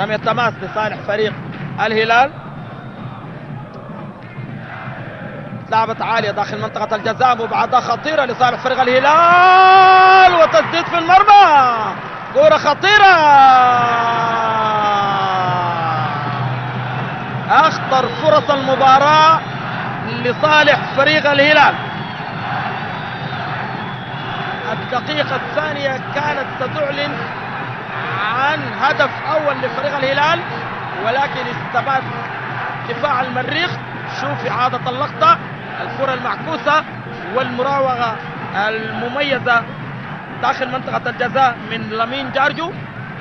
رمية تماس لصالح فريق الهلال، لعبة عالية داخل منطقة الجزاء، مبعدة خطيرة لصالح فريق الهلال وتسديد في المرمى، كرة خطيرة، أخطر فرص المباراة لصالح فريق الهلال. الدقيقة الثانية كانت ستعلن عن هدف أول لفريق الهلال، ولكن استباد دفاع المريخ. شوف إعادة اللقطة، الكرة المعكوسة والمراوغة المميزة داخل منطقة الجزاء من لامين جارجو،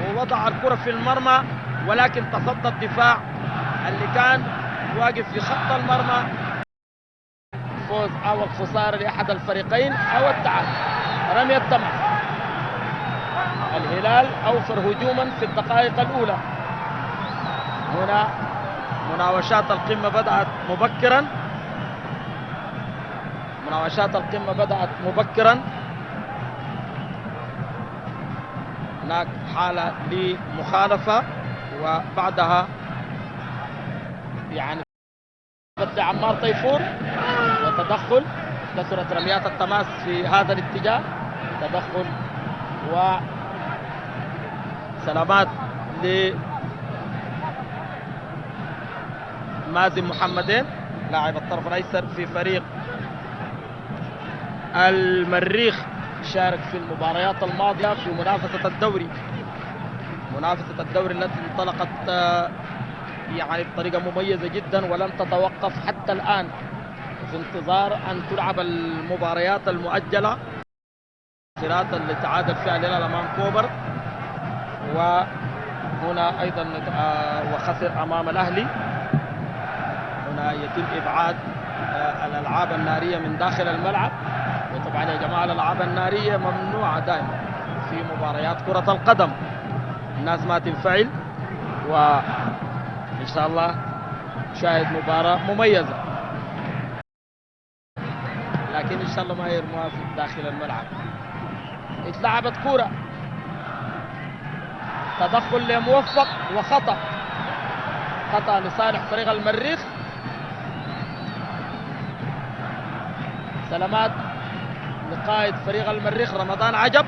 ووضع الكرة في المرمى، ولكن تصدى الدفاع اللي كان واقف في خط المرمى. فوز أو الخسارة لأحد الفريقين أو التعادل. رمية تماس، الهلال أوفر هجوما في الدقائق الأولى. هنا مناوشات القمة بدأت مبكرا، مناوشات القمة بدأت مبكرا. هناك حالة لمخالفة، وبعدها يعني عمار طيفور وتدخل. كثرت رميات التماس في هذا الاتجاه، تدخل وسلامات لمازن محمدين لاعب الطرف الايسر في فريق المريخ، شارك في المباريات الماضية في منافسة الدوري، منافسة الدوري التي انطلقت يعني بطريقة مميزة جدا ولم تتوقف حتى الآن، في انتظار أن تلعب المباريات المؤجلة اللي تعادل فيها الهلال أمام كوبر، وهنا أيضا وخسر أمام الأهلي. هنا يتم إبعاد الألعاب النارية من داخل الملعب، وطبعا يا جماعة الألعاب النارية ممنوعة دائما في مباريات كرة القدم، الناس ما تنفعل، وإن شاء الله نشاهد مباراة مميزة، لكن إن شاء الله ما يرموها في داخل الملعب. اتلعبت كرة، تدخل لموفق وخطأ، خطأ لصالح فريق المريخ. سلامات لقائد فريق المريخ رمضان عجب.